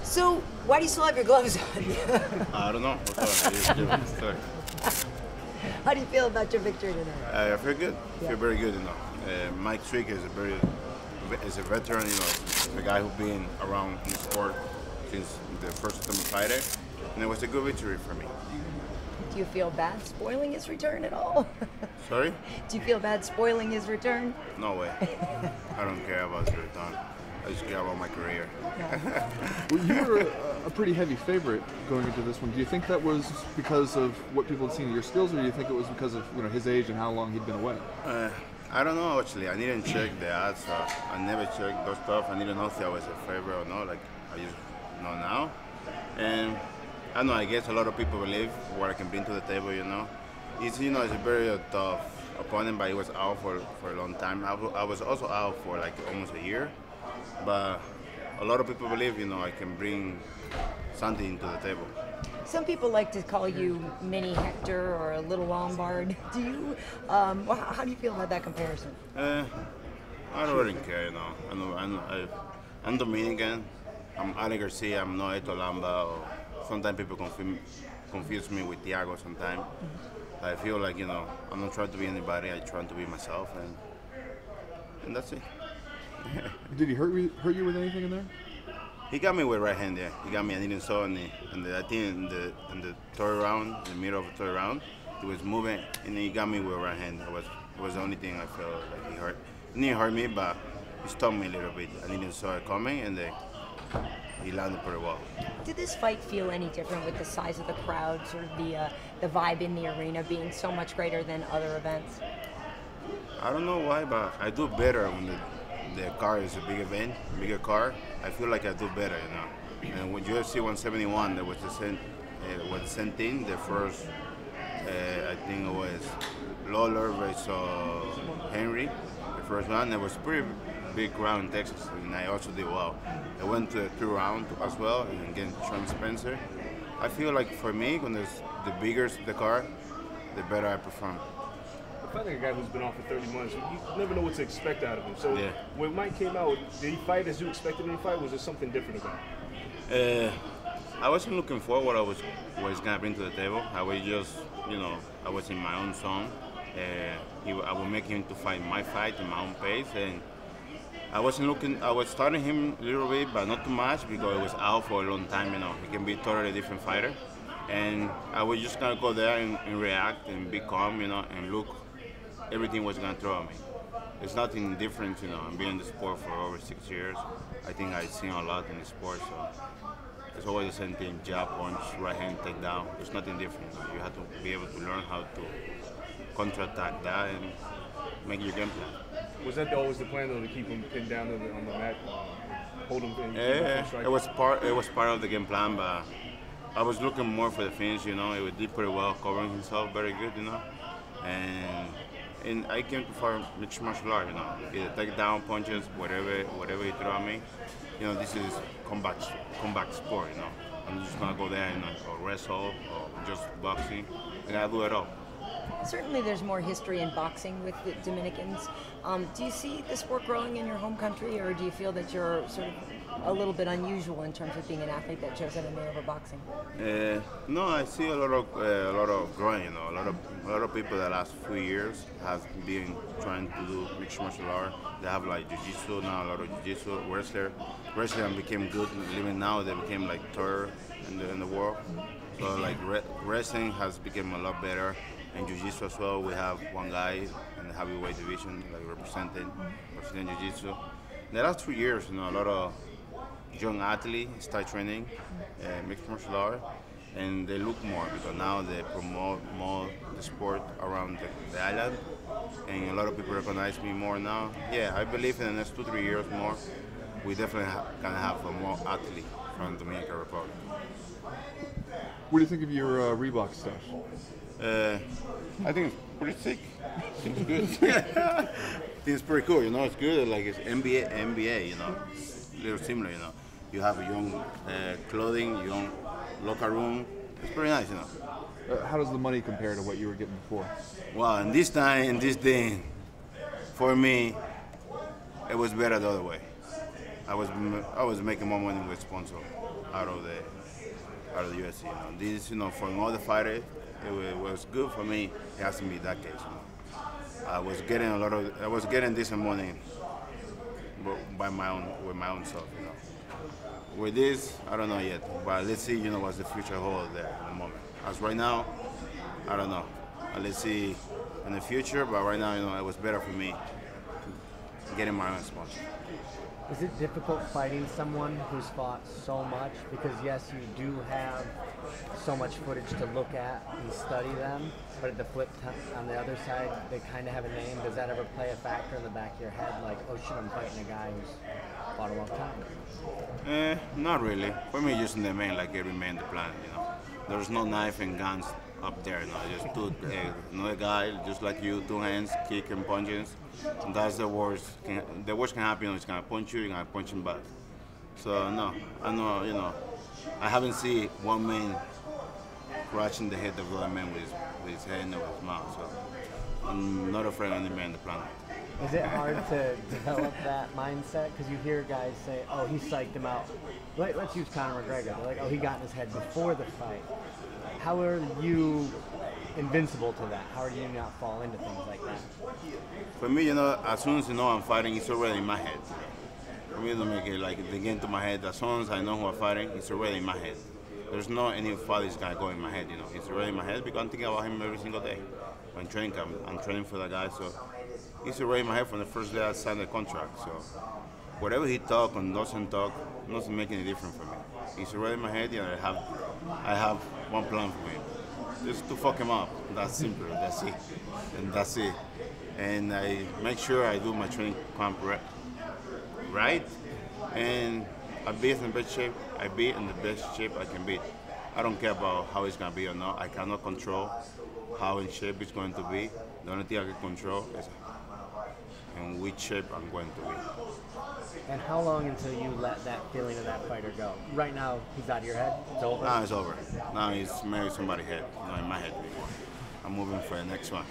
So, why do you still have your gloves on? I don't know. How do you feel about your victory tonight? I feel good. I feel very good, Mike Swick is a veteran, a guy who's been around in the sport since the first time fighter, and it was a good victory for me. Do you feel bad spoiling his return at all? Sorry? Do you feel bad spoiling his return? No way. I don't care about his return. I just care about my career. Well, you were a pretty heavy favorite going into this one. Do you think that was because of what people had seen of your skills, or do you think it was because of his age and how long he'd been away? I don't know actually. I didn't check the odds. I never checked those stuff. I didn't know if I was a favorite or not. Like I just know now, and I don't know. I guess a lot of people believe what I can bring to the table. It's it's a very tough opponent, but he was out for a long time. I was also out for like almost a year. But a lot of people believe, I can bring something to the table. Some people like to call you Mini Hector or a Little Lombard. Do you? How do you feel about that comparison? I don't really care, I'm Dominican. I'm Ali Garcia. I'm not Lombard. Sometimes people confuse me with Thiago. Sometimes I feel like I'm not trying to be anybody. I'm trying to be myself, and that's it. Did he hurt you with anything in there? He got me with right hand. Yeah, he got me. I didn't saw I think in the third round, in the middle of the third round, he was moving and he got me with right hand. It was the only thing I felt like he hurt. He didn't hurt me, but he stopped me a little bit. I didn't saw it coming, and then he landed pretty well. Did this fight feel any different with the size of the crowd, sort of the vibe in the arena being so much greater than other events? I don't know why, but I do better when the car is a big event, bigger car. I feel like I do better, And with UFC 171, there was the same thing. The first, I think it was Lawler versus Henry. The first one, there was a pretty big crowd in Texas, and I also did well. I went to the 2 round as well, and against Sean Spencer. I feel like for me, when the bigger the car, the better I perform. Fighting a guy who's been off for 30 months, you never know what to expect out of him. So yeah. When Mike came out, did he fight as you expected him to fight? Was there something different about him? I wasn't looking for what he's gonna bring to the table. I was just, I was in my own zone. I would make him to fight my fight in my own pace, and I wasn't looking. I was starting him a little bit, but not too much because he was out for a long time. He can be a totally different fighter, and I was just gonna go there and react and be calm, and look. Everything was going to throw at me. It's nothing different, I'm being in the sport for over 6 years. I think I've seen a lot in the sport, so it's always the same thing, jab, punch, right hand, take down. There's nothing different. You have to be able to learn how to counterattack that and make your game plan. Was that always the plan, though, to keep him pinned down on the mat, hold him in? It was part of the game plan, but I was looking more for the finish, He did pretty well, covering himself very good, And I came to fight mixed martial art, Either take down punches, whatever he throw at me. This is combat sport, I'm just gonna go there and or wrestle or just boxing. I gotta do it all. Certainly there's more history in boxing with the Dominicans. Do you see the sport growing in your home country, or do you feel that you're sort of a little bit unusual in terms of being an athlete that chose MMA over boxing? No, I see a lot of growing. A lot of people the last few years have been trying to do mixed martial art. They have like jiu-jitsu now, a lot of jiu-jitsu wrestling became good. Even now, they became like third in the world. So like wrestling has become a lot better. And jiu-jitsu as well, we have one guy in the heavyweight division, like representing jiu-jitsu. In the last 2 years, a lot of young athletes start training mixed martial art, and they look more because now they promote more the sport around the island, and a lot of people recognize me more now. Yeah, I believe in the next 2-3 years more, we definitely can have more athletes from the Dominican Republic. What do you think of your Reebok stuff? I think it's pretty sick. Seems good. I think it's pretty cool. It's good. Like it's NBA. It's a little similar. You have young clothing, young locker room. It's pretty nice. How does the money compare to what you were getting before? Well, in this time, in this thing, for me, it was better the other way. I was making more money with sponsor out of the UFC. This, for all the fighters, it was good for me. It has to be that case. I was getting decent money, but with my own self. With this, I don't know yet, but let's see. What's the future hold there at the moment. As right now, I don't know. Let's see in the future, but right now, it was better for me getting my own sponsor. Is it difficult fighting someone who's fought so much? Because yes, you do have so much footage to look at and study them, but at the on the other side, they kind of have a name. Does that ever play a factor in the back of your head? Like, oh shit, I'm fighting a guy who's fought a long time. Not really. For me, just in the main, like every man in the planet, There's no knife and guns up there, Just another guy, just like you, 2 hands, kick and punches. And that's the worst. The worst can happen, he's gonna punch you, you're gonna punch him back. So no, I know, I haven't seen one man crashing the head of the other man with his head and with his mouth. So I'm not afraid of any man on the planet. Is it hard to develop that mindset? Because you hear guys say, oh, he psyched him out. Let's use Conor McGregor. They're like, oh, he got in his head before the fight. How are you invincible to that? How do you not fall into things like that? For me, as soon as I'm fighting, it's already in my head. For me, to make it like they get into my head. As soon as I know who I'm fighting, it's already in my head. There's no any fight that's gonna go in my head. It's already in my head because I'm thinking about him every single day. When training camp, I'm training for that guy, so it's already in my head from the first day I signed the contract. So whatever he talk and doesn't talk doesn't make any difference for me. It's already in my head, and I have one plan for him. Just to fuck him up. That's simple. That's it. And that's it. And I make sure I do my training camp right. And I be in the best shape. I be in the best shape I can be. I don't care about how it's gonna be or not. I cannot control how in shape it's going to be. The only thing I can control is in which shape I'm going to be. And how long until you let that feeling of that fighter go? Right now, he's out of your head? It's over? Now it's over. Now he's married somebody's head, not in my head anymore. I'm moving for the next one.